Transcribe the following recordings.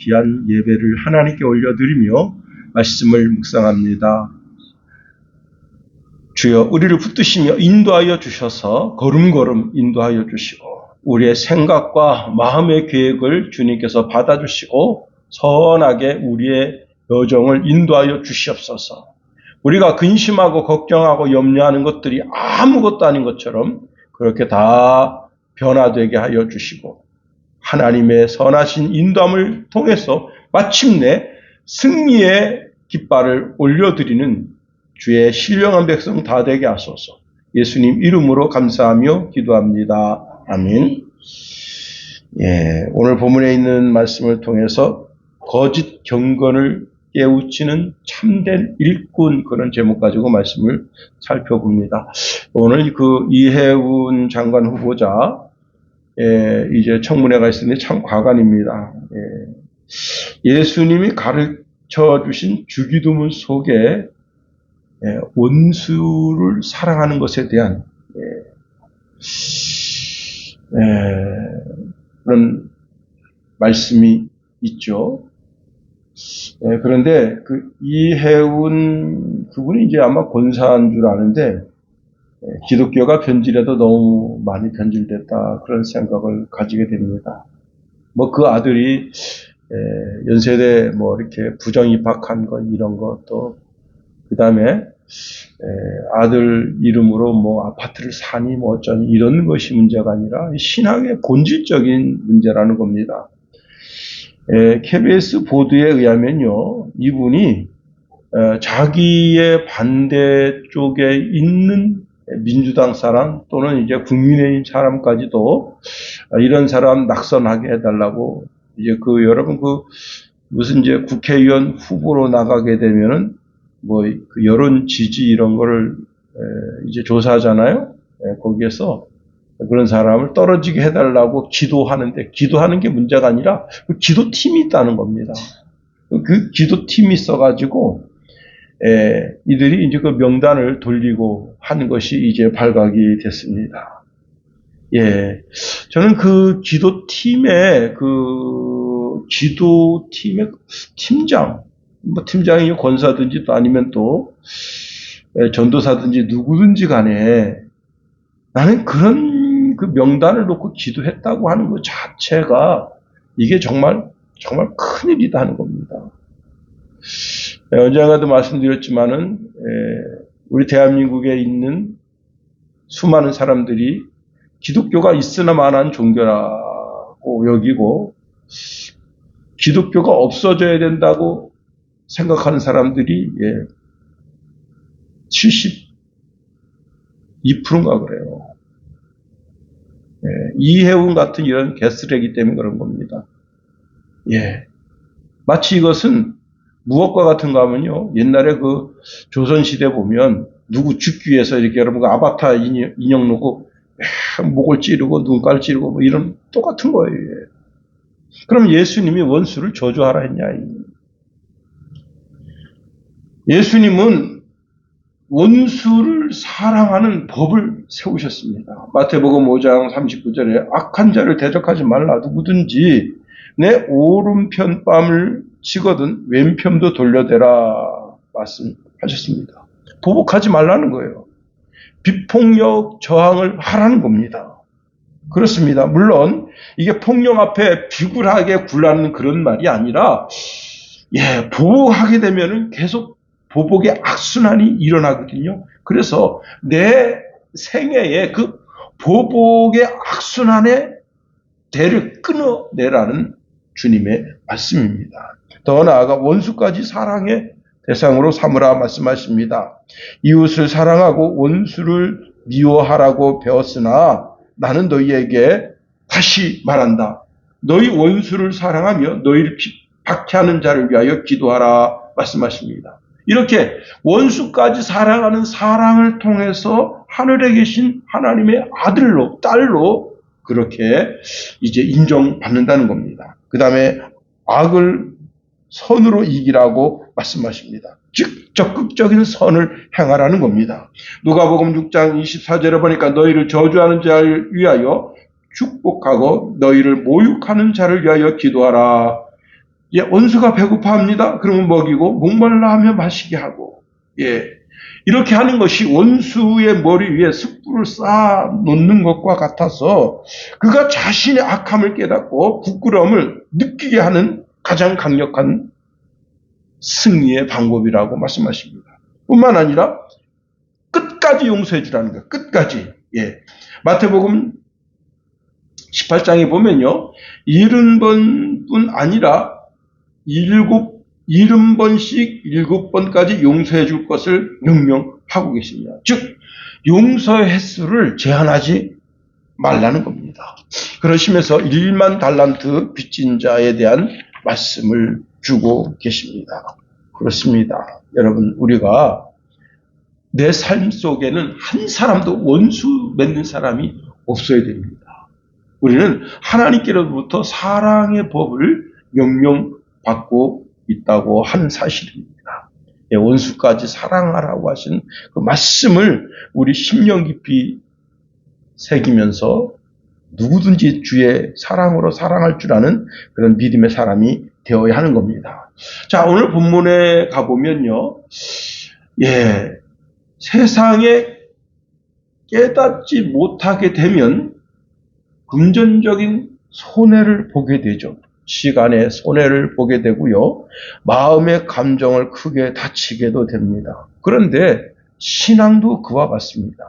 귀한 예배를 하나님께 올려드리며 말씀을 묵상합니다. 주여 우리를 붙드시며 인도하여 주셔서 걸음걸음 인도하여 주시고 우리의 생각과 마음의 계획을 주님께서 받아주시고 선하게 우리의 여정을 인도하여 주시옵소서. 우리가 근심하고 걱정하고 염려하는 것들이 아무것도 아닌 것처럼 그렇게 다 변화되게 하여 주시고 하나님의 선하신 인도함을 통해서 마침내 승리의 깃발을 올려드리는 주의 신령한 백성 다 되게 하소서. 예수님 이름으로 감사하며 기도합니다. 아멘. 오늘 본문에 있는 말씀을 통해서 거짓 경건을 깨우치는 참된 일꾼, 그런 제목 가지고 말씀을 살펴봅니다. 오늘 그 이해운 장관 후보자 이제 청문회 가 있으니 참 과관입니다. 예수님이 가르쳐 주신 주기도문 속에 원수를 사랑하는 것에 대한 그런 말씀이 있죠. 그런데 그 이해운 그분이 이제 아마 권사인 줄 아는데 기독교가 변질해도 너무 많이 변질됐다, 그런 생각을 가지게 됩니다. 그 아들이 연세대 이렇게 부정 입학한 것, 이런 것도, 그 다음에 아들 이름으로 아파트를 사니 어쩌니, 이런 것이 문제가 아니라 신앙의 본질적인 문제라는 겁니다. KBS 보도에 의하면요, 이분이 자기의 반대쪽에 있는 민주당 사람 또는 이제 국민의힘 사람까지도 이런 사람 낙선하게 해달라고, 이제 여러분 무슨 이제 국회의원 후보로 나가게 되면은 그 여론 지지 이런 거를 이제 조사하잖아요. 거기에서 그런 사람을 떨어지게 해달라고 기도하는데, 기도하는 게 문제가 아니라 그 기도팀이 있다는 겁니다. 그 기도팀이 있어가지고 이들이 이제 그 명단을 돌리고 하는 것이 이제 발각이 됐습니다. 저는 그 기도팀의 팀장, 팀장이 권사든지 또 아니면 또 전도사든지 누구든지 간에 나는 그런 그 명단을 놓고 기도했다고 하는 것 자체가 이게 정말 큰일이다 하는 겁니다. 언젠가도 말씀드렸지만은 우리 대한민국에 있는 수많은 사람들이 기독교가 있으나마나한 종교라고 여기고 기독교가 없어져야 된다고 생각하는 사람들이 72%인가 그래요. 이해운 같은 이런 개쓰레기 때문에 그런 겁니다. 마치 이것은 무엇과 같은가 하면요, 옛날에 그 조선시대 보면 누구 죽기 위해서 이렇게 여러분 아바타 인형 놓고 목을 찌르고 눈깔 찌르고 이런 똑같은 거예요. 그럼 예수님이 원수를 저주하라 했냐? 예수님은 원수를 사랑하는 법을 세우셨습니다. 마태복음 5장 39절에 악한 자를 대적하지 말라. 누구든지 내 오른편 뺨을 치거든 왼편도 돌려대라 말씀하셨습니다. 보복하지 말라는 거예요. 비폭력 저항을 하라는 겁니다. 그렇습니다. 물론 이게 폭력 앞에 비굴하게 굴라는 그런 말이 아니라 보복하게 되면은 계속 보복의 악순환이 일어나거든요. 그래서 내 생애에 그 보복의 악순환의 대를 끊어내라는 주님의 말씀입니다. 더 나아가 원수까지 사랑의 대상으로 삼으라 말씀하십니다. 이웃을 사랑하고 원수를 미워하라고 배웠으나 나는 너희에게 다시 말한다. 너희 원수를 사랑하며 너희를 박해하는 자를 위하여 기도하라 말씀하십니다. 이렇게 원수까지 사랑하는 사랑을 통해서 하늘에 계신 하나님의 아들로, 딸로 그렇게 이제 인정받는다는 겁니다. 그 다음에 악을 선으로 이기라고 말씀하십니다. 즉 적극적인 선을 행하라는 겁니다. 누가복음 6장 24절에 보니까 너희를 저주하는 자를 위하여 축복하고 너희를 모욕하는 자를 위하여 기도하라. 예, 원수가 배고파합니다. 그러면 먹이고 목말라 하며 마시게 하고, 예, 이렇게 하는 것이 원수의 머리 위에 숯불을 쌓아 놓는 것과 같아서 그가 자신의 악함을 깨닫고 부끄러움을 느끼게 하는 가장 강력한 승리의 방법이라고 말씀하십니다. 뿐만 아니라 끝까지 용서해 주라는 거예요. 끝까지. 예. 마태복음 18장에 보면요, 70번뿐 아니라 70번씩 7번까지 용서해 줄 것을 명령하고 계십니다. 즉, 용서의 횟수를 제한하지 말라는 겁니다. 그러시면서 1만 달란트 빚진 자에 대한 말씀을 주고 계십니다. 그렇습니다. 여러분, 우리가 내 삶 속에는 한 사람도 원수 맺는 사람이 없어야 됩니다. 우리는 하나님께로부터 사랑의 법을 명령받고 있다고 하는 사실입니다. 예, 원수까지 사랑하라고 하신 그 말씀을 우리 심령 깊이 새기면서 누구든지 주의 사랑으로 사랑할 줄 아는 그런 믿음의 사람이 되어야 하는 겁니다. 자, 오늘 본문에 가보면요, 예, 세상에 깨닫지 못하게 되면 금전적인 손해를 보게 되죠. 시간의 손해를 보게 되고요. 마음의 감정을 크게 다치게도 됩니다. 그런데 신앙도 그와 같습니다.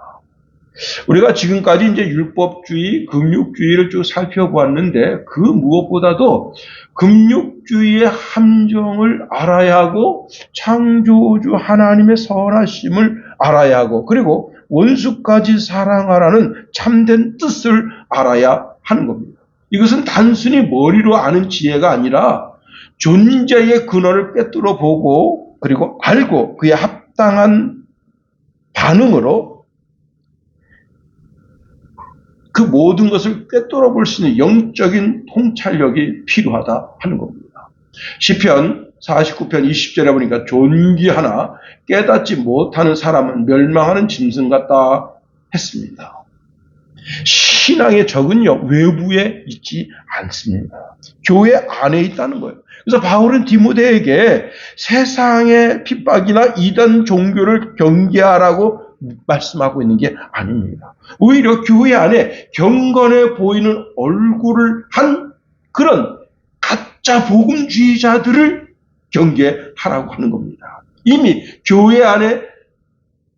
우리가 지금까지 이제 율법주의, 금육주의를 쭉 살펴보았는데 그 무엇보다도 금육주의의 함정을 알아야 하고 창조주 하나님의 선하심을 알아야 하고 그리고 원수까지 사랑하라는 참된 뜻을 알아야 하는 겁니다. 이것은 단순히 머리로 아는 지혜가 아니라 존재의 근원을 꿰뚫어 보고 그리고 알고 그에 합당한 반응으로 그 모든 것을 꿰뚫어 볼 수 있는 영적인 통찰력이 필요하다 하는 겁니다. 시편 49편 20절에 보니까 존귀하나 깨닫지 못하는 사람은 멸망하는 짐승 같다 했습니다. 신앙의 적은요, 외부에 있지 않습니다. 교회 안에 있다는 거예요. 그래서 바울은 디모데에게 세상의 핍박이나 이단 종교를 경계하라고 말씀하고 있는 게 아닙니다. 오히려 교회 안에 경건해 보이는 얼굴을 한 그런 가짜 복음주의자들을 경계하라고 하는 겁니다. 이미 교회 안에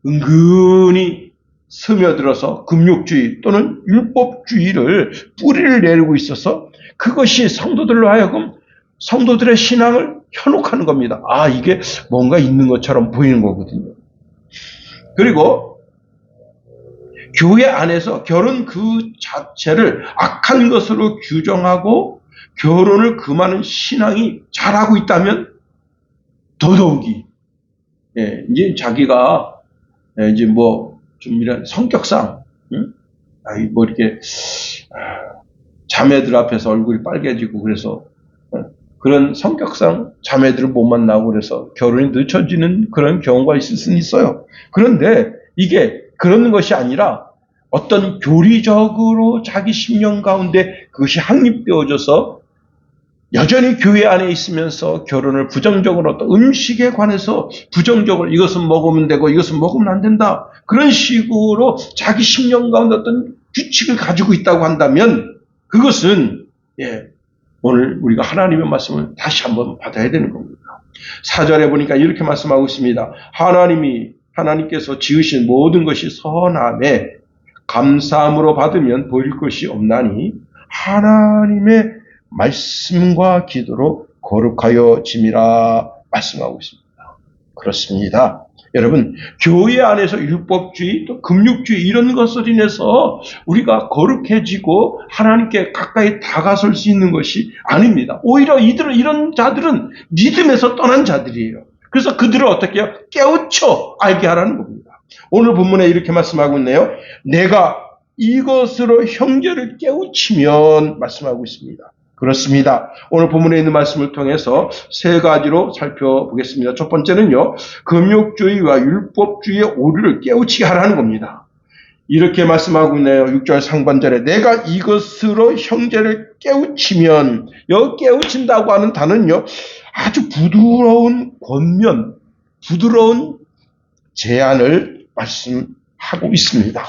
은근히 스며들어서 금욕주의 또는 율법주의를 뿌리를 내리고 있어서 그것이 성도들로 하여금 성도들의 신앙을 현혹하는 겁니다. 아, 이게 뭔가 있는 것처럼 보이는 거거든요. 그리고 교회 안에서 결혼 그 자체를 악한 것으로 규정하고 결혼을 금하는 신앙이 잘하고 있다면 더더욱이 이제 자기가 이제 뭐 좀 이런 성격상 뭐 이렇게 자매들 앞에서 얼굴이 빨개지고 그래서 그런 성격상 자매들을 못 만나고 그래서 결혼이 늦춰지는 그런 경우가 있을 수는 있어요. 그런데 이게 그런 것이 아니라 어떤 교리적으로 자기 심령 가운데 그것이 확립되어져서 여전히 교회 안에 있으면서 결혼을 부정적으로 어떤 음식에 관해서 부정적으로 이것은 먹으면 되고 이것은 먹으면 안 된다. 그런 식으로 자기 심령 가운데 어떤 규칙을 가지고 있다고 한다면 그것은 오늘 우리가 하나님의 말씀을 다시 한번 받아야 되는 겁니다. 4절에 보니까 이렇게 말씀하고 있습니다. 하나님께서 지으신 모든 것이 선함에 감사함으로 받으면 보일 것이 없나니 하나님의 말씀과 기도로 거룩하여 짐이라 말씀하고 있습니다. 그렇습니다. 여러분, 교회 안에서 율법주의 또 금육주의 이런 것을 인해서 우리가 거룩해지고 하나님께 가까이 다가설 수 있는 것이 아닙니다. 오히려 이런 자들은 믿음에서 떠난 자들이에요. 그래서 그들을 어떻게 해요? 깨우쳐 알게 하라는 겁니다. 오늘 본문에 이렇게 말씀하고 있네요. 내가 이것으로 형제를 깨우치면 말씀하고 있습니다. 그렇습니다. 오늘 본문에 있는 말씀을 통해서 세 가지로 살펴보겠습니다. 첫 번째는요, 금욕주의와 율법주의의 오류를 깨우치게 하라는 겁니다. 이렇게 말씀하고 있네요. 6절 상반절에 내가 이것으로 형제를 깨우치면, 여기 깨우친다고 하는 단어는요, 아주 부드러운 권면, 부드러운 제안을 말씀하고 있습니다.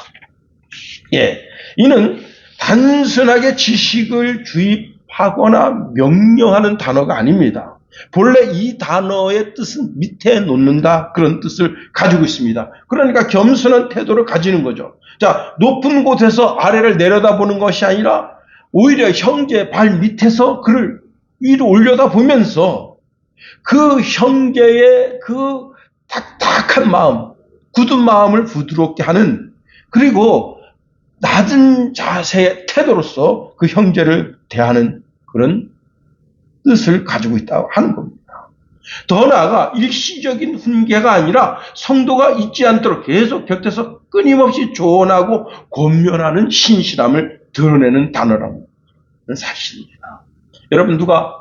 예, 이는 단순하게 지식을 주입하거나 명령하는 단어가 아닙니다. 본래 이 단어의 뜻은 밑에 놓는다, 그런 뜻을 가지고 있습니다. 그러니까 겸손한 태도를 가지는 거죠. 자, 높은 곳에서 아래를 내려다보는 것이 아니라 오히려 형제 발 밑에서 그를 위로 올려다보면서 그 형제의 그 딱딱한 마음, 굳은 마음을 부드럽게 하는, 그리고 낮은 자세의 태도로서 그 형제를 대하는 그런 뜻을 가지고 있다고 하는 겁니다. 더 나아가 일시적인 훈계가 아니라 성도가 잊지 않도록 계속 곁에서 끊임없이 조언하고 권면하는 신실함을 드러내는 단어라는 사실입니다. 여러분, 누가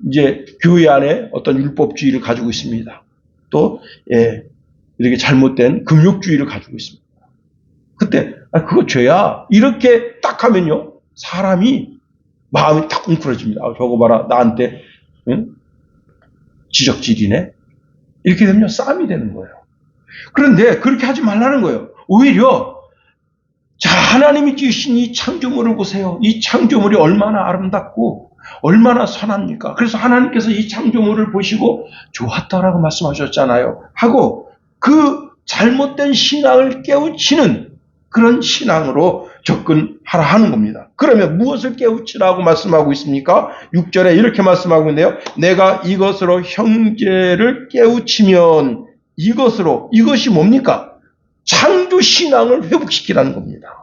이제 교회 안에 어떤 율법주의를 가지고 있습니다. 또 이렇게 잘못된 금욕주의를 가지고 있습니다. 그때 그거 죄야, 이렇게 딱 하면요, 사람이 마음이 딱 웅크러집니다. 저거 봐라, 나한테 지적질이네, 이렇게 되면 싸움이 되는 거예요. 그런데 그렇게 하지 말라는 거예요. 오히려 자, 하나님이 지으신 이 창조물을 보세요. 이 창조물이 얼마나 아름답고 얼마나 선합니까? 그래서 하나님께서 이 창조물을 보시고 좋았다라고 말씀하셨잖아요. 하고 그 잘못된 신앙을 깨우치는 그런 신앙으로 접근하라 하는 겁니다. 그러면 무엇을 깨우치라고 말씀하고 있습니까? 6절에 이렇게 말씀하고 있는데요. 내가 이것으로 형제를 깨우치면, 이것이 뭡니까? 창조 신앙을 회복시키라는 겁니다.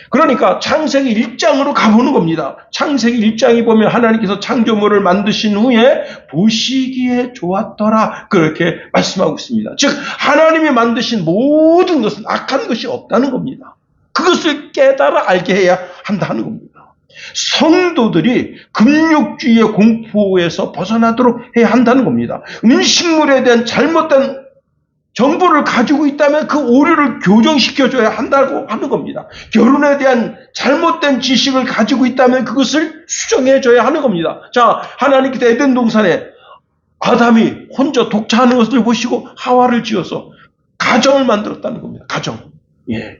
그러니까 창세기 1장으로 가보는 겁니다. 창세기 1장에 보면 하나님께서 창조물을 만드신 후에 보시기에 좋았더라, 그렇게 말씀하고 있습니다. 즉 하나님이 만드신 모든 것은 악한 것이 없다는 겁니다. 그것을 깨달아 알게 해야 한다는 겁니다. 성도들이 금욕주의의 공포에서 벗어나도록 해야 한다는 겁니다. 음식물에 대한 잘못된 정보를 가지고 있다면 그 오류를 교정시켜줘야 한다고 하는 겁니다. 결혼에 대한 잘못된 지식을 가지고 있다면 그것을 수정해줘야 하는 겁니다. 자, 하나님께서 에덴 동산에 아담이 혼자 독차하는 것을 보시고 하와를 지어서 가정을 만들었다는 겁니다. 가정. 예,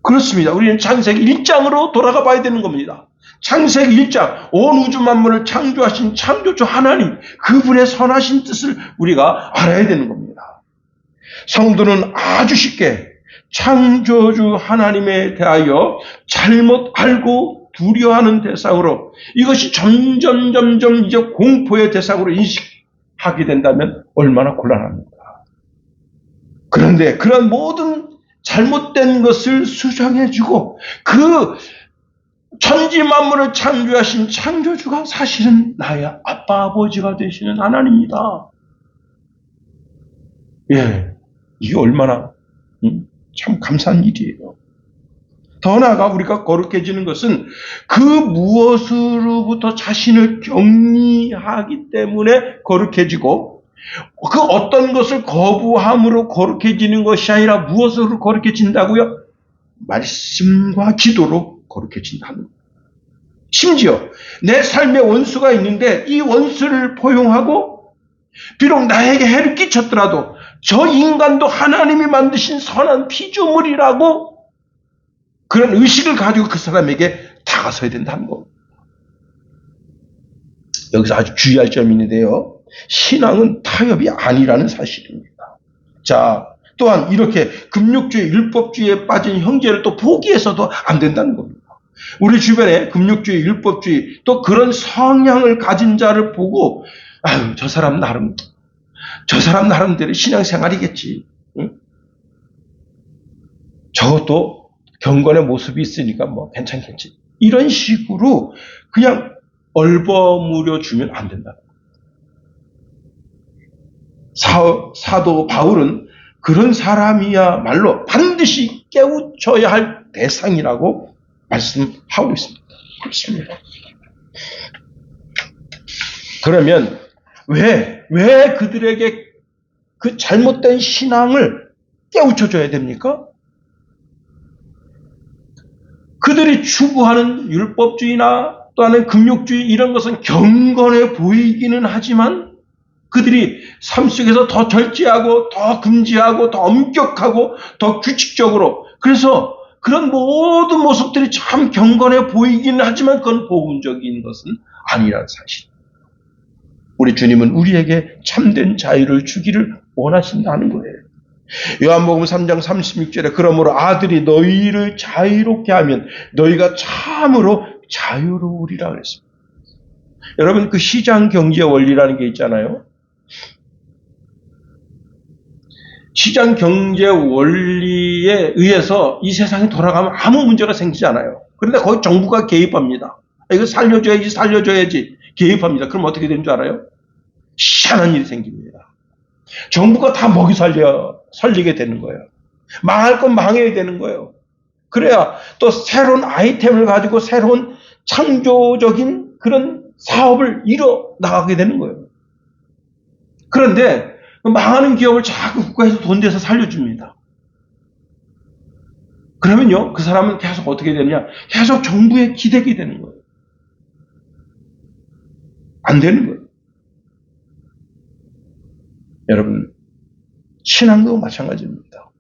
그렇습니다. 우리는 창세기 1장으로 돌아가 봐야 되는 겁니다. 창세기 1장, 온 우주 만물을 창조하신 창조주 하나님, 그분의 선하신 뜻을 우리가 알아야 되는 겁니다. 성도는 아주 쉽게 창조주 하나님에 대하여 잘못 알고 두려워하는 대상으로, 이것이 점점 이제 공포의 대상으로 인식하게 된다면 얼마나 곤란합니까? 그런데 그런 모든 잘못된 것을 수정해주고 그 천지 만물을 창조하신 창조주가 사실은 나의 아빠 아버지가 되시는 하나님입니다. 예, 이게 얼마나 참 감사한 일이에요. 더 나아가 우리가 거룩해지는 것은 그 무엇으로부터 자신을 격리하기 때문에 거룩해지고, 그 어떤 것을 거부함으로 거룩해지는 것이 아니라 무엇으로 거룩해진다고요? 말씀과 기도로 거룩해진다는 거예요. 심지어 내 삶에 원수가 있는데 이 원수를 포용하고, 비록 나에게 해를 끼쳤더라도 저 인간도 하나님이 만드신 선한 피조물이라고 그런 의식을 가지고 그 사람에게 다가서야 된다는 겁니다. 여기서 아주 주의할 점이 있는데요, 신앙은 타협이 아니라는 사실입니다. 자, 또한 이렇게 금욕주의, 율법주의에 빠진 형제를 또 포기해서도 안 된다는 겁니다. 우리 주변에 금욕주의, 율법주의, 또 그런 성향을 가진 자를 보고, 아유, 저 사람 나름대로 신앙생활이겠지. 응? 저것도 경건의 모습이 있으니까 뭐 괜찮겠지. 이런 식으로 그냥 얼버무려 주면 안 된다. 사도 바울은 그런 사람이야말로 반드시 깨우쳐야 할 대상이라고 말씀하고 있습니다. 그렇습니다. 그러면 왜 그들에게 그 잘못된 신앙을 깨우쳐줘야 됩니까? 그들이 추구하는 율법주의나 또는 금욕주의 이런 것은 경건해 보이기는 하지만 그들이 삶 속에서 더 절제하고 더 금지하고 더 엄격하고 더 규칙적으로 그래서 그런 모든 모습들이 참 경건해 보이기는 하지만 그건 복음적인 것은 아니라는 사실. 우리 주님은 우리에게 참된 자유를 주기를 원하신다는 거예요. 요한복음 3장 36절에 그러므로 아들이 너희를 자유롭게 하면 너희가 참으로 자유로우리라 그랬습니다. 여러분 그 시장 경제 원리라는 게 있잖아요. 시장 경제 원리에 의해서 이 세상이 돌아가면 아무 문제가 생기지 않아요. 그런데 거기 정부가 개입합니다. 이거 살려줘야지 개입합니다. 그럼 어떻게 되는 줄 알아요? 희한한 일이 생깁니다. 정부가 다 먹이 살리게 되는 거예요. 망할 건 망해야 되는 거예요. 그래야 또 새로운 아이템을 가지고 새로운 창조적인 그런 사업을 이뤄 나가게 되는 거예요. 그런데 망하는 기업을 자꾸 국가에서 돈 대서 살려줍니다. 그러면요, 그 사람은 계속 어떻게 되느냐? 계속 정부에 기대게 되는 거예요. 안 되는 거예요. 여러분, 신앙도 마찬가지입니다.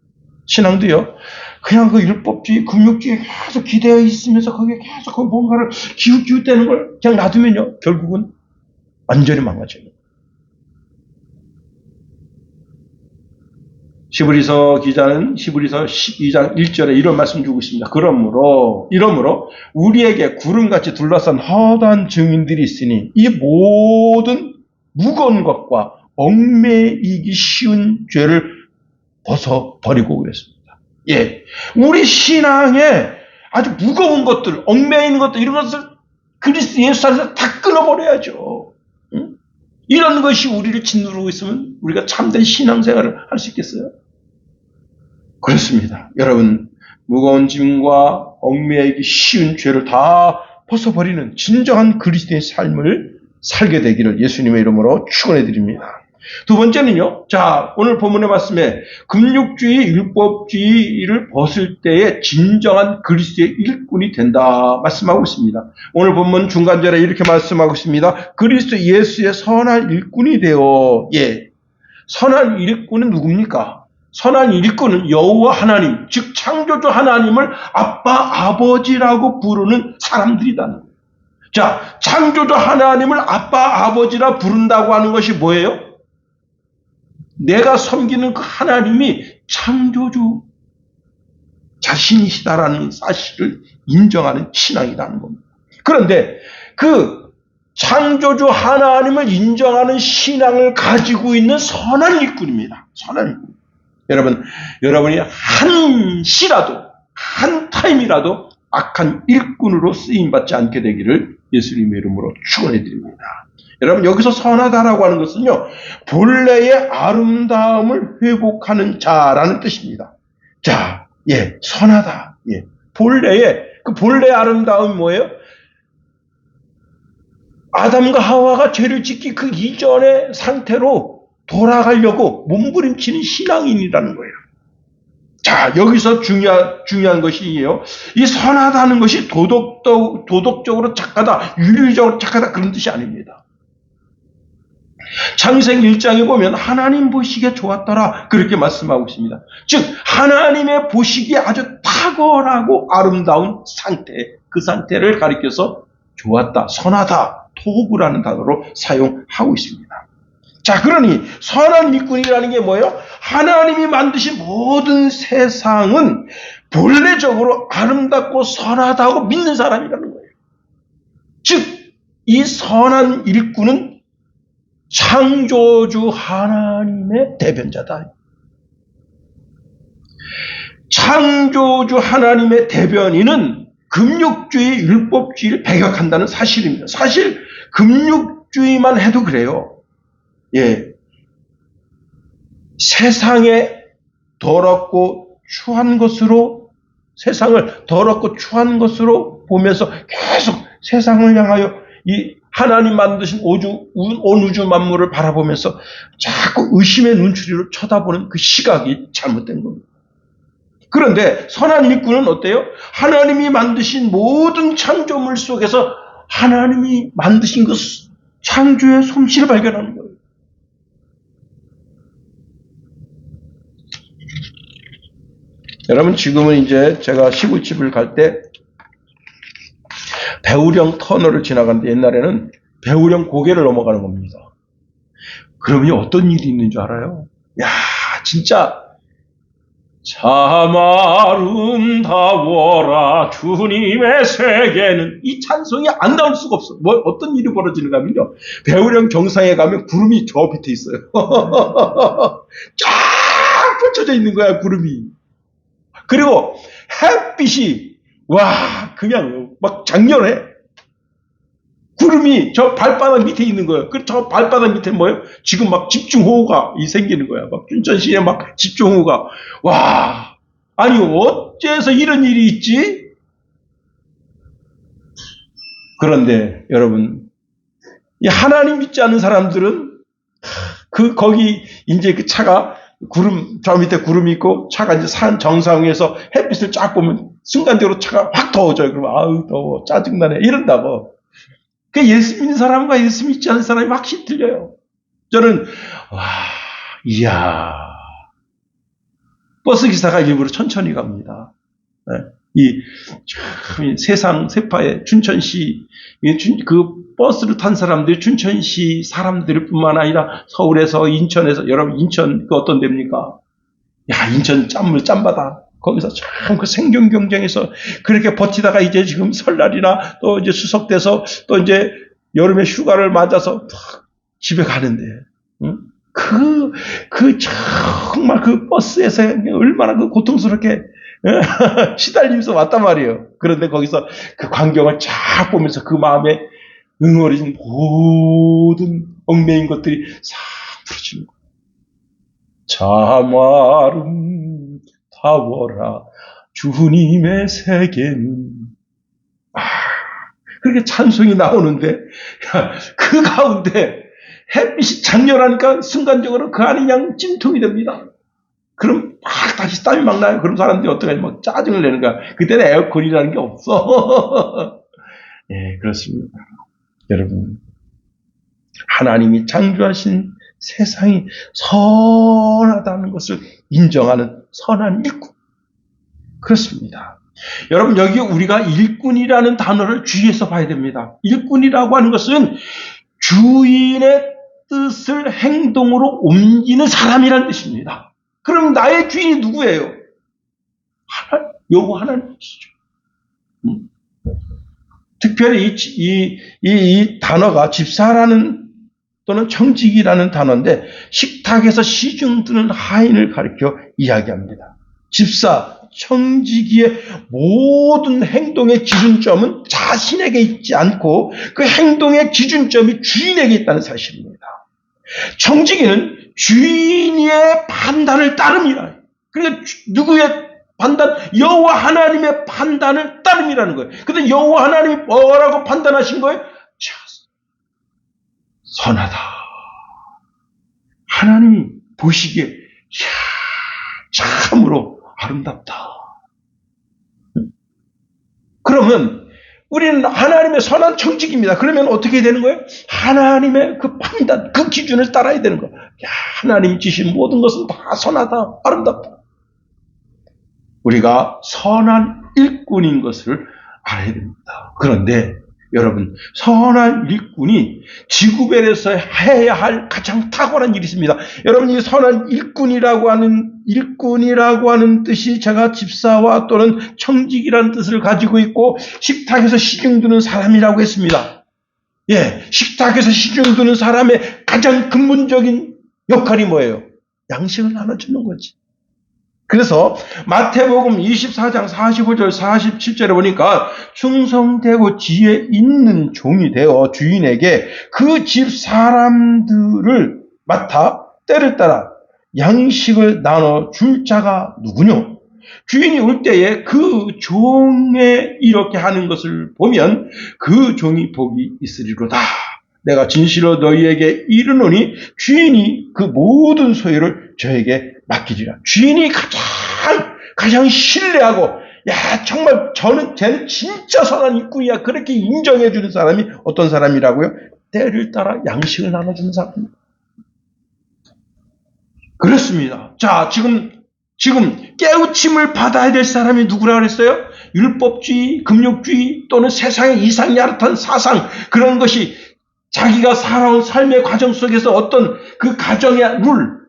신앙도요, 그냥 그 율법주의, 금욕주의에 계속 기대어 있으면서 거기에 계속 뭔가를 기웃기웃대는 걸 그냥 놔두면요, 결국은 완전히 망가져요. 히브리서 기자는 히브리서 12장 1절에 이런 말씀 주고 있습니다. 이러므로 우리에게 구름같이 둘러싼 허다한 증인들이 있으니 이 모든 무거운 것과 얽매이기 쉬운 죄를 벗어버리고 그랬습니다. 예, 우리 신앙에 아주 무거운 것들, 얽매이는 것들 이런 것을 그리스도 예수 안에서 다 끊어버려야죠. 응? 이런 것이 우리를 짓누르고 있으면 우리가 참된 신앙생활을 할 수 있겠어요? 그렇습니다. 여러분, 무거운 짐과 얽매이기 쉬운 죄를 다 벗어버리는 진정한 그리스도의 삶을 살게 되기를 예수님의 이름으로 축원해 드립니다. 두 번째는요. 자, 오늘 본문의 말씀에 금욕주의, 율법주의를 벗을 때에 진정한 그리스도의 일꾼이 된다 말씀하고 있습니다. 오늘 본문 중간절에 이렇게 말씀하고 있습니다. 그리스도 예수의 선한 일꾼이 되어 선한 일꾼은 누굽니까? 선한 일꾼은 여호와 하나님, 즉 창조주 하나님을 아빠, 아버지라고 부르는 사람들이다는 거예요. 자, 창조주 하나님을 아빠, 아버지라 부른다고 하는 것이 뭐예요? 내가 섬기는 그 하나님이 창조주 자신이시다라는 사실을 인정하는 신앙이라는 겁니다. 그런데 그 창조주 하나님을 인정하는 신앙을 가지고 있는 선한 일꾼입니다. 선한 일꾼. 여러분이 한시라도, 한 타임이라도 악한 일꾼으로 쓰임받지 않게 되기를 예수님의 이름으로 축원해 드립니다. 여러분, 여기서 선하다라고 하는 것은요, 본래의 아름다움을 회복하는 자라는 뜻입니다. 자, 선하다. 본래의 아름다움이 뭐예요? 아담과 하와가 죄를 짓기 그 이전의 상태로 돌아가려고 몸부림치는 신앙인이라는 거예요. 자, 여기서 중요한 것이에요. 이 선하다는 것이 도덕적으로 착하다, 윤리적으로 착하다 그런 뜻이 아닙니다. 창세기 1장에 보면 하나님 보시기에 좋았더라 그렇게 말씀하고 있습니다. 즉 하나님의 보시기에 아주 탁월하고 아름다운 상태, 그 상태를 가리켜서 좋았다, 선하다, 토브라는 단어로 사용하고 있습니다. 자, 그러니 선한 일꾼이라는 게 뭐예요? 하나님이 만드신 모든 세상은 본래적으로 아름답고 선하다고 믿는 사람이라는 거예요. 즉 이 선한 일꾼은 창조주 하나님의 대변자다. 창조주 하나님의 대변인은 금욕주의, 율법주의를 배격한다는 사실입니다. 사실 금욕주의만 해도 그래요. 세상에 더럽고 추한 것으로, 세상을 더럽고 추한 것으로 보면서 계속 세상을 향하여 이 하나님 만드신 온 우주 만물을 바라보면서 자꾸 의심의 눈초리로 쳐다보는 그 시각이 잘못된 겁니다. 그런데 선한 일꾼은 어때요? 하나님이 만드신 모든 창조물 속에서 하나님이 만드신 그 창조의 솜씨를 발견하는 거예요. 여러분, 지금은 이제 제가 시골집을 갈 때 배우령 터널을 지나가는데 옛날에는 배우령 고개를 넘어가는 겁니다. 그러면 어떤 일이 있는 줄 알아요? 야, 진짜 참 아름다워라 주님의 세계는, 이 찬송이 안 나올 수가 없어. 어떤 일이 벌어지는가 하면요, 배우령 정상에 가면 구름이 저 밑에 있어요. 쫙 펼쳐져 있는 거야, 구름이. 그리고 햇빛이 와 그냥 막 장렬해. 구름이 저 발바닥 밑에 있는 거예요. 그 저 발바닥 밑에 뭐예요? 지금 막 집중호우가 생기는 거야. 막 춘천시에 막 집중호우가. 와, 아니 어째서 이런 일이 있지? 그런데 여러분, 이 하나님 믿지 않는 사람들은 거기 이제 그 차가 저 밑에 구름이 있고 차가 이제 산 정상에서 햇빛을 쫙 보면 순간적으로 차가 확 더워져요. 그러면 아우 더워, 짜증나네, 이런다고. 그 예수 믿는 사람과 예수 믿지 않는 사람이 확실히 틀려요. 저는 이야, 버스 기사가 일부러 천천히 갑니다. 네. 참, 세상 세파의 춘천시, 그 버스를 탄 사람들이 춘천시 사람들 뿐만 아니라 서울에서, 인천에서, 여러분 인천 그 어떤 데입니까? 야, 인천 짬바다. 거기서 참 그 생존 경쟁에서 그렇게 버티다가 이제 지금 설날이나 또 이제 추석 돼서 또 이제 여름에 휴가를 맞아서 집에 가는데, 응? 정말 그 버스에서 얼마나 그 고통스럽게 시달리면서 왔단 말이에요. 그런데 거기서 그 광경을 쫙 보면서 그 마음에 응어리진 모든 얽매인 것들이 싹 풀어지는 거예요. 참 아름다워라 주님의 세계는. 그렇게 찬송이 나오는데 그 가운데 햇빛이 장렬하니까 순간적으로 그 안이 그냥 찜통이 됩니다. 그럼 막 다시 땀이 막 나요. 그럼 사람들이 어떡하지? 막 짜증을 내는 거야. 그때는 에어컨이라는 게 없어. 예, 그렇습니다. 여러분, 하나님이 창조하신 세상이 선하다는 것을 인정하는 선한 일꾼. 그렇습니다. 여러분, 여기 우리가 일꾼이라는 단어를 주의해서 봐야 됩니다. 일꾼이라고 하는 것은 주인의 뜻을 행동으로 옮기는 사람이라는 뜻입니다. 그럼 나의 주인이 누구예요? 여호와 하나님이시죠. 특별히 이 단어가 집사라는 또는 청직이라는 단어인데, 식탁에서 시중 드는 하인을 가리켜 이야기합니다. 집사, 청지기의 모든 행동의 기준점은 자신에게 있지 않고 그 행동의 기준점이 주인에게 있다는 사실입니다. 청지기는 주인의 판단을 따릅니다. 그러니까 누구의 판단? 여호와 하나님의 판단을 따름이라는 거예요. 근데 여호와 하나님이 뭐라고 판단하신 거예요? 선하다. 하나님이 보시기에 참으로 아름답다. 그러면 우리는 하나님의 선한 청직입니다. 그러면 어떻게 되는 거예요? 하나님의 그 판단, 그 기준을 따라야 되는 거예요. 하나님이 지신 모든 것은 다 선하다, 아름답다. 우리가 선한 일꾼인 것을 알아야 됩니다. 그런데 여러분, 선한 일꾼이 지구별에서 해야 할 가장 탁월한 일이 있습니다. 여러분, 이 선한 일꾼이라고 하는 뜻이 제가 집사와 또는 청직이라는 뜻을 가지고 있고, 식탁에서 시중 두는 사람이라고 했습니다. 예, 식탁에서 시중 두는 사람의 가장 근본적인 역할이 뭐예요? 양식을 나눠주는 거지. 그래서 마태복음 24장 45절 47절에 보니까 충성되고 지혜 있는 종이 되어 주인에게 그 집 사람들을 맡아 때를 따라 양식을 나눠줄 자가 누구뇨? 주인이 올 때에 그 종에 이렇게 하는 것을 보면 그 종이 복이 있으리로다. 내가 진실로 너희에게 이르노니 주인이 그 모든 소유를 저에게 맡기리라. 주인이 가장 가장 신뢰하고, 야, 정말 쟤는 진짜 선한 일꾼이야. 그렇게 인정해주는 사람이 어떤 사람이라고요? 때를 따라 양식을 나눠주는 사람입니다. 그렇습니다. 자, 지금 깨우침을 받아야 될 사람이 누구라 그랬어요? 율법주의, 금욕주의 또는 세상의 이상 야릇한 사상, 그런 것이 자기가 살아온 삶의 과정 속에서 어떤 그 가정의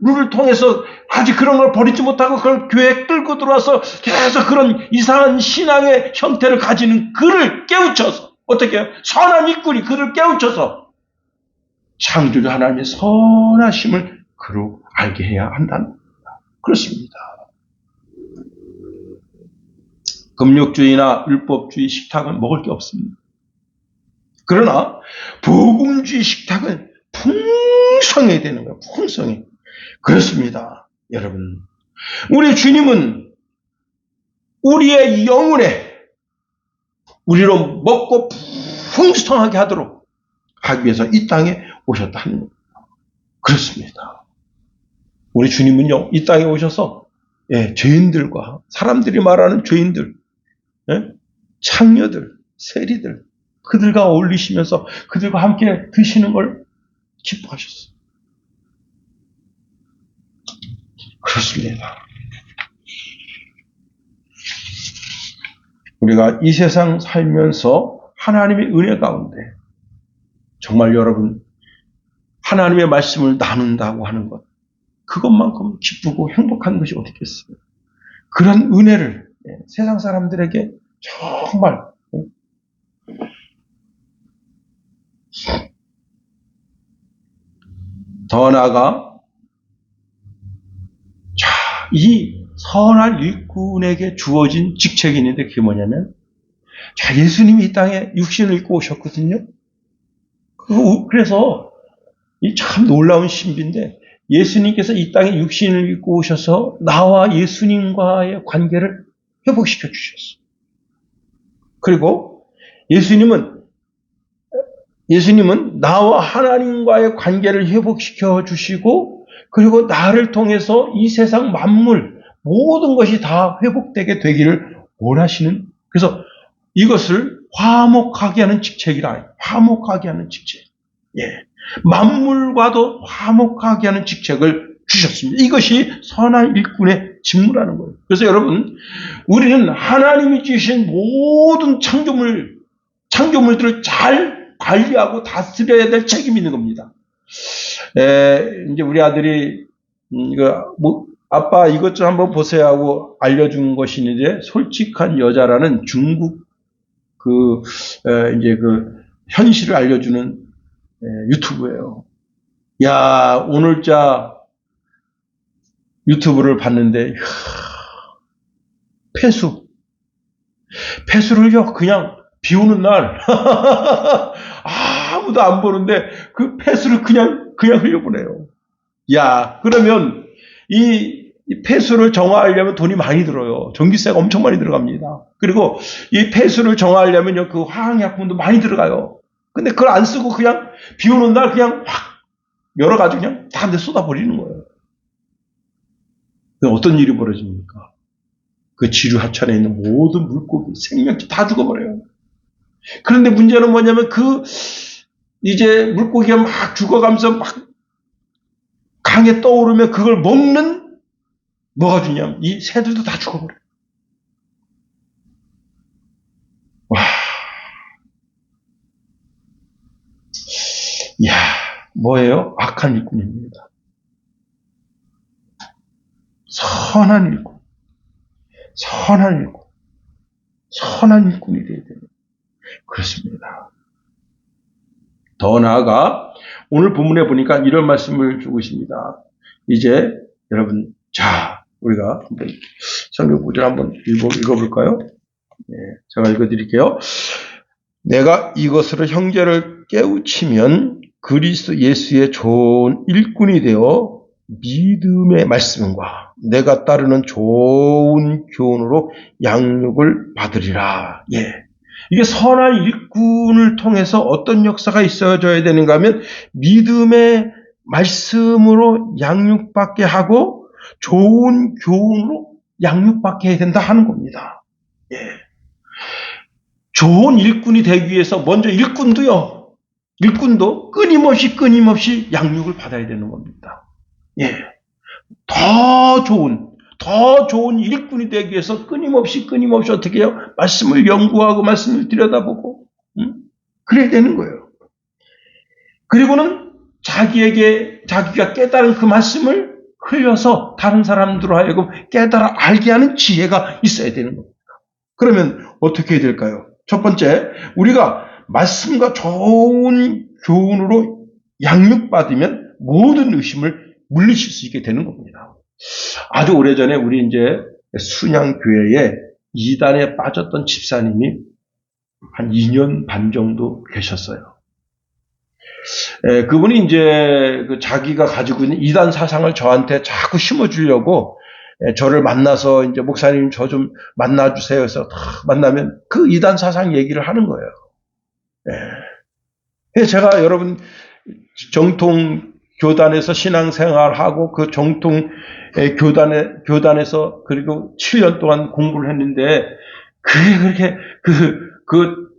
룰을 통해서 아직 그런 걸 버리지 못하고 그걸 교회에 끌고 들어와서 계속 그런 이상한 신앙의 형태를 가지는 그를 깨우쳐서, 어떻게 해요? 선한 일꾼이 그를 깨우쳐서 창조주 하나님의 선하심을 그로 알게 해야 한다는 겁니다. 그렇습니다. 금욕주의나 율법주의 식탁은 먹을 게 없습니다. 그러나 복음주의 식탁은 풍성해야 되는 거예요. 풍성해. 그렇습니다. 여러분, 우리 주님은 우리의 영혼에 우리로 먹고 풍성하게 하도록 하기 위해서 이 땅에 오셨다는 겁니다. 그렇습니다. 우리 주님은요, 이 땅에 오셔서 죄인들과, 사람들이 말하는 죄인들, 창녀들, 세리들, 그들과 어울리시면서 그들과 함께 드시는 걸 기뻐하셨어요. 그렇습니다. 우리가 이 세상 살면서 하나님의 은혜 가운데 정말 여러분, 하나님의 말씀을 나눈다고 하는 것, 그것만큼 기쁘고 행복한 것이 어디 있겠어요. 그런 은혜를 세상 사람들에게 정말 더 나아가, 자, 이 선한 일꾼에게 주어진 직책이 있는데 그게 뭐냐면, 자, 예수님이 이 땅에 육신을 입고 오셨거든요. 그래서 이 참 놀라운 신비인데, 예수님께서 이 땅에 육신을 입고 오셔서 나와 예수님과의 관계를 회복시켜 주셨어요. 그리고 예수님은 나와 하나님과의 관계를 회복시켜 주시고, 그리고 나를 통해서 이 세상 만물 모든 것이 다 회복되게 되기를 원하시는, 그래서 이것을 화목하게 하는 직책이라. 화목하게 하는 직책. 만물과도 화목하게 하는 직책을 주셨습니다. 이것이 선한 일꾼의 직무라는 거예요. 그래서 여러분, 우리는 하나님이 주신 모든 창조물들을 잘 관리하고 다스려야 될 책임이 있는 겁니다. 이제 우리 아들이 아빠 이것 좀 한번 보세요 하고 알려준 것이 있는데, 솔직한 여자라는 중국 이제 현실을 알려주는 유튜브예요. 야, 오늘자 유튜브를 봤는데, 폐수를요, 그냥 비 오는 날, 아무도 안 보는데, 그 폐수를 그냥 흘려보내요. 야, 그러면 이 폐수를 정화하려면 돈이 많이 들어요. 전기세가 엄청 많이 들어갑니다. 그리고 이 폐수를 정화하려면요, 그 화학약품도 많이 들어가요. 근데 그걸 안 쓰고 그냥 비 오는 날 그냥 확 여러 가지 그냥 다 쏟아버리는 거예요. 어떤 일이 벌어집니까? 그 지류 하천에 있는 모든 물고기, 생명체 다 죽어버려요. 그런데 문제는 뭐냐면 이제 물고기가 막 죽어가면서 막 강에 떠오르면 그걸 먹는 뭐가 주냐면 이 새들도 다 죽어버려요. 와. 이야, 뭐예요? 악한 일꾼입니다. 선한 일꾼. 선한 일꾼이 되어야 됩니다. 그렇습니다. 더 나아가 오늘 본문에 보니까 이런 말씀을 주고 있습니다. 이제 여러분, 자, 우리가 한번 성경 구절 한번 읽어볼까요? 제가 읽어드릴게요. 내가 이것으로 형제를 깨우치면 그리스도 예수의 좋은 일꾼이 되어 믿음의 말씀과 내가 따르는 좋은 교훈으로 양육을 받으리라. 이게 선한 일꾼을 통해서 어떤 역사가 있어져야 되는가 하면 믿음의 말씀으로 양육받게 하고 좋은 교훈으로 양육받게 해야 된다 하는 겁니다. 예. 좋은 일꾼이 되기 위해서 먼저 일꾼도 끊임없이 양육을 받아야 되는 겁니다. 예. 더 좋은 일꾼이 되기 위해서 끊임없이 어떻게 해요? 말씀을 연구하고 말씀을 들여다보고, 그래야 되는 거예요. 그리고는 자기가 깨달은 그 말씀을 흘려서 다른 사람들로 하여금 깨달아 알게 하는 지혜가 있어야 되는 겁니다. 그러면 어떻게 해야 될까요? 첫 번째, 우리가 말씀과 좋은 교훈으로 양육받으면 모든 의심을 물리칠 수 있게 되는 겁니다. 아주 오래전에 우리 이제 순양교회에 이단에 빠졌던 집사님이 한 2년 반 정도 계셨어요. 그분이 이제 자기가 가지고 있는 이단 사상을 저한테 자꾸 심어주려고 저를 만나서 이제 목사님 저 좀 만나주세요 해서 만나면 그 이단 사상 얘기를 하는 거예요. 그래서 제가 여러분 정통 교단에서 신앙생활하고 그 정통 교단에서 그리고 7년 동안 공부를 했는데 그게 그렇게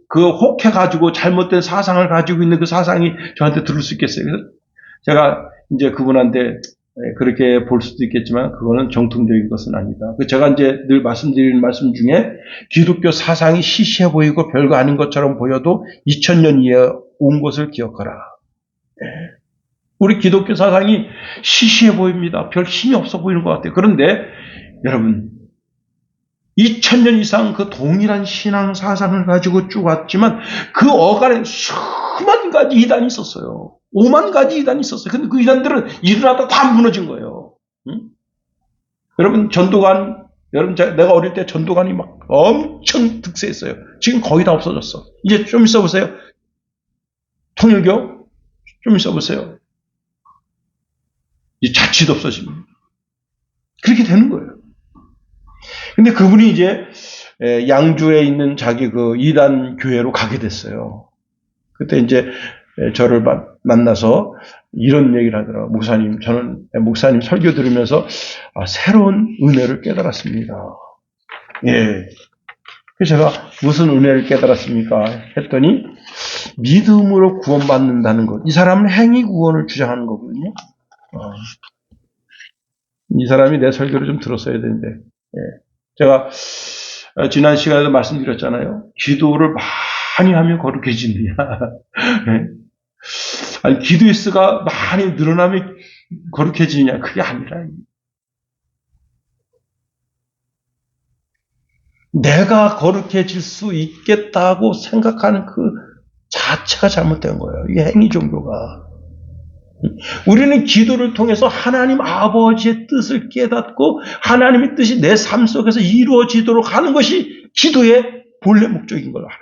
그 혹해가지고 잘못된 사상을 가지고 있는 그 사상이 저한테 들을 수 있겠어요. 그래서 제가 이제 그분한테 그렇게 볼 수도 있겠지만 그거는 정통적인 것은 아니다. 제가 이제 늘 말씀드리는 말씀 중에 기독교 사상이 시시해 보이고 별거 아닌 것처럼 보여도 2000년 이에 온 것을 기억하라. 우리 기독교 사상이 시시해 보입니다. 별 힘이 없어 보이는 것 같아요. 그런데 여러분 2000년 이상 그 동일한 신앙 사상을 가지고 쭉 왔지만 그 어간에 수만 가지 이단이 있었어요. 5만 가지 이단이 있었어요. 근데 그 이단들은 일어나다 다 무너진 거예요. 여러분 내가 어릴 때 전도관이 막 엄청 득세했어요. 지금 거의 다 없어졌어. 이제 좀 있어 보세요. 통일교 좀 있어 보세요. 이 자취도 없어집니다. 그렇게 되는 거예요. 근데 그분이 이제 양주에 있는 자기 그 이단 교회로 가게 됐어요. 그때 이제 저를 만나서 이런 얘기를 하더라고요. 목사님, 저는 목사님 설교 들으면서 새로운 은혜를 깨달았습니다. 예. 그래서 제가 무슨 은혜를 깨달았습니까? 했더니 믿음으로 구원받는다는 것. 이 사람은 행위 구원을 주장하는 거거든요. 이 사람이 내 설교를 좀 들었어야 되는데. 예. 제가 지난 시간에도 말씀드렸잖아요. 기도를 많이 하면 거룩해지느냐. 예. 아니, 기도의 수가 많이 늘어나면 거룩해지느냐. 그게 아니라. 내가 거룩해질 수 있겠다고 생각하는 그 자체가 잘못된 거예요. 이 행위 종교가. 우리는 기도를 통해서 하나님 아버지의 뜻을 깨닫고 하나님의 뜻이 내 삶 속에서 이루어지도록 하는 것이 기도의 본래 목적인 걸 알아요.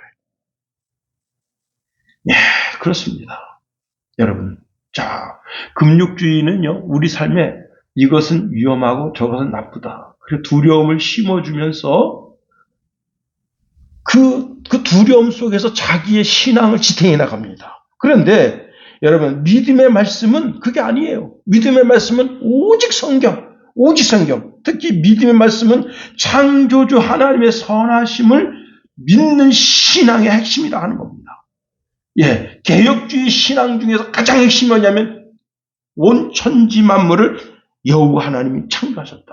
예, 그렇습니다. 여러분, 자, 금육주의는요, 우리 삶에 이것은 위험하고 저것은 나쁘다. 그리고 두려움을 심어주면서 그 두려움 속에서 자기의 신앙을 지탱해 나갑니다. 그런데 여러분, 믿음의 말씀은 그게 아니에요. 믿음의 말씀은 오직 성경. 특히 믿음의 말씀은 창조주 하나님의 선하심을 믿는 신앙의 핵심이다 하는 겁니다. 예, 개혁주의 신앙 중에서 가장 핵심이 뭐냐면 온 천지 만물을 여호와 하나님이 창조하셨다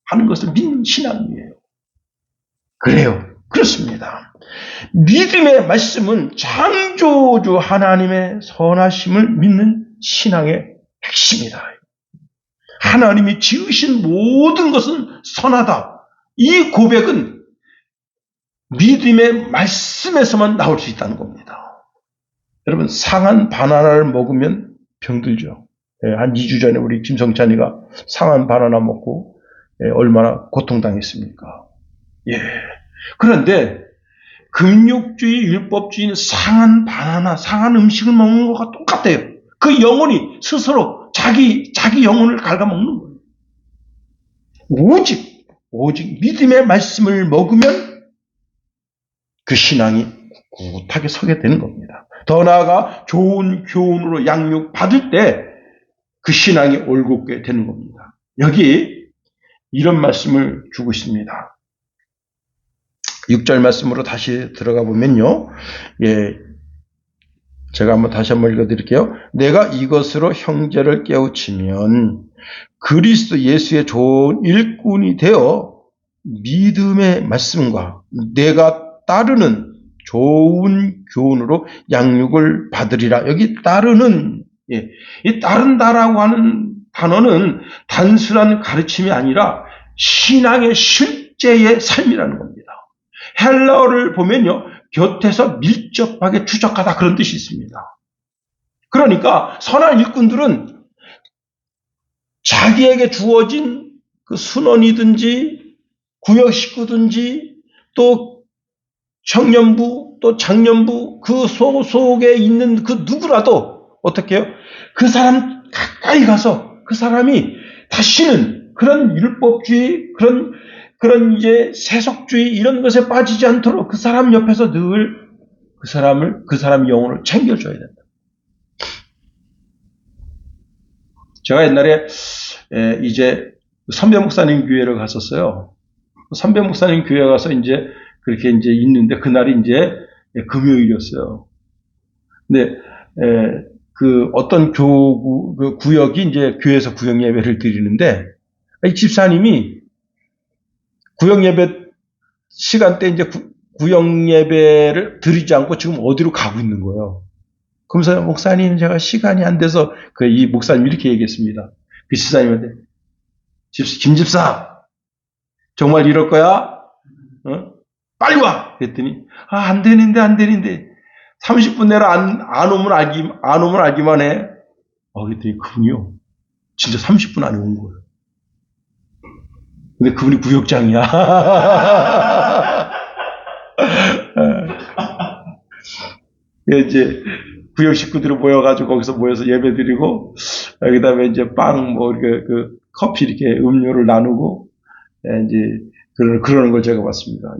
하는 것을 믿는 신앙이에요. 그래요. 그렇습니다. 믿음의 말씀은 창조주 하나님의 선하심을 믿는 신앙의 핵심이다. 하나님이 지으신 모든 것은 선하다. 이 고백은 믿음의 말씀에서만 나올 수 있다는 겁니다. 여러분, 상한 바나나를 먹으면 병들죠. 한 2주 전에 우리 김성찬이가 상한 바나나 먹고 얼마나 고통당했습니까? 예. 그런데 금육주의, 율법주의는 상한 바나나, 상한 음식을 먹는 것과 똑같아요. 그 영혼이 스스로 자기 영혼을 갉아먹는 거예요. 오직 믿음의 말씀을 먹으면 그 신앙이 꿋꿋하게 서게 되는 겁니다. 더 나아가 좋은 교훈으로 양육받을 때 그 신앙이 올곧게 되는 겁니다. 여기 이런 말씀을 주고 있습니다. 6절 말씀으로 다시 들어가 보면요. 제가 다시 한번 읽어드릴게요. 내가 이것으로 형제를 깨우치면 그리스도 예수의 좋은 일꾼이 되어 믿음의 말씀과 내가 따르는 좋은 교훈으로 양육을 받으리라. 여기 따르는, 이 따른다라고 하는 단어는 단순한 가르침이 아니라 신앙의 실제의 삶이라는 겁니다. 헬라어를 보면요, 곁에서 밀접하게 추적하다 그런 뜻이 있습니다. 그러니까 선한 일꾼들은 자기에게 주어진 그 순원이든지 구역 식구든지 또 청년부 또 장년부 그 속에 있는 그 누구라도 어떻게 해요? 그 사람 가까이 가서 그 사람이 다시는 그런 율법주의 그런 이제 세속주의 이런 것에 빠지지 않도록 그 사람 옆에서 늘 그 사람 영혼을 챙겨줘야 된다. 제가 옛날에 이제 선배 목사님 교회를 갔었어요. 선배 목사님 교회 가서 이제 그렇게 이제 있는데 그날이 이제 금요일이었어요. 근데 그 어떤 그 구역이 이제 교회에서 구역 예배를 드리는데 이 집사님이 구역 예배 시간대 이제 구역 예배를 드리지 않고 지금 어디로 가고 있는 거예요. 그러면서 목사님 제가 시간이 안 돼서 이 목사님이 이렇게 얘기했습니다. 그 집사님한테 김 집사 정말 이럴 거야? 빨리 와! 그랬더니 안 되는데 30분 내로 안 오면 알기만 해. 그랬더니 그분이요 진짜 30분 안에 온 거예요. 근데 그분이 구역장이야. 이제 구역 식구들이 모여가지고 거기서 모여서 예배 드리고, 그 다음에 이제 빵, 그 커피 이렇게 음료를 나누고, 이제 그러는 걸 제가 봤습니다.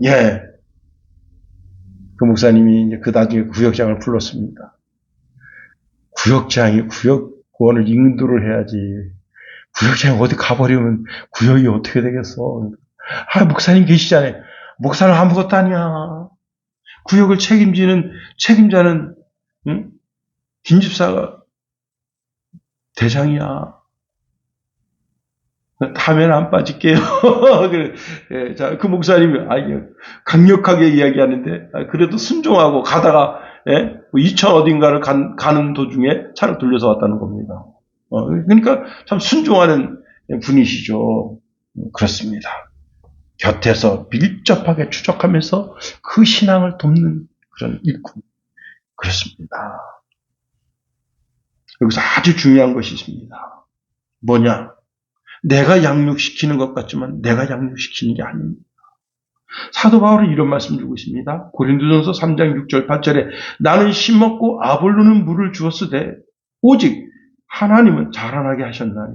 그 목사님이 이제 그 나중에 구역장을 불렀습니다. 구역장이 구역원을 인도를 해야지. 구역장이 어디 가버리면 구역이 어떻게 되겠어. 목사님 계시잖아요. 목사는 아무것도 아니야. 구역을 책임자는 김 집사가 대장이야. 다음에는 안 빠질게요. 그 목사님이 강력하게 이야기하는데 그래도 순종하고 가다가 이천 어딘가를 가는 도중에 차를 돌려서 왔다는 겁니다. 그러니까 참 순종하는 분이시죠. 그렇습니다. 곁에서 밀접하게 추적하면서 그 신앙을 돕는 그런 일꾼. 그렇습니다. 여기서 아주 중요한 것이 있습니다. 뭐냐? 내가 양육시키는 것 같지만 내가 양육시키는 게 아닙니다. 사도 바울은 이런 말씀 주고 있습니다. 고린도전서 3장 6절 8절에 나는 씨 먹고 아볼로는 물을 주었으되 오직 하나님은 자라나게 하셨나니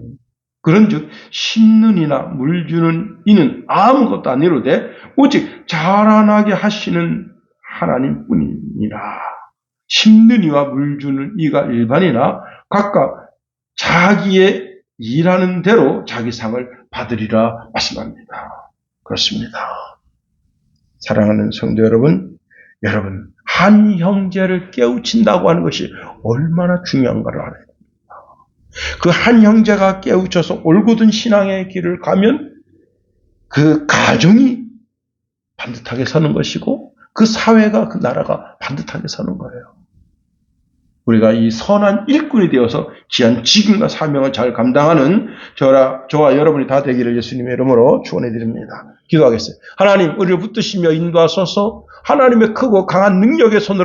그런즉 심는 이나 물 주는 이는 아무것도 아니로되 오직 자라나게 하시는 하나님뿐이니라. 심는 이와 물 주는 이가 일반이나 각각 자기의 일하는 대로 자기 상을 받으리라 말씀합니다. 그렇습니다. 사랑하는 성도 여러분, 한 형제를 깨우친다고 하는 것이 얼마나 중요한가를 알아야 됩니다. 그 한 형제가 깨우쳐서 올곧은 신앙의 길을 가면 그 가정이 반듯하게 서는 것이고 그 사회가 그 나라가 반듯하게 서는 거예요. 우리가 이 선한 일꾼이 되어서 귀한 직임과 사명을 잘 감당하는 저와 여러분이 다 되기를 예수님의 이름으로 축원해 드립니다. 기도하겠어요. 하나님, 우리를 붙드시며 인도하소서. 하나님의 크고 강한 능력의 손으로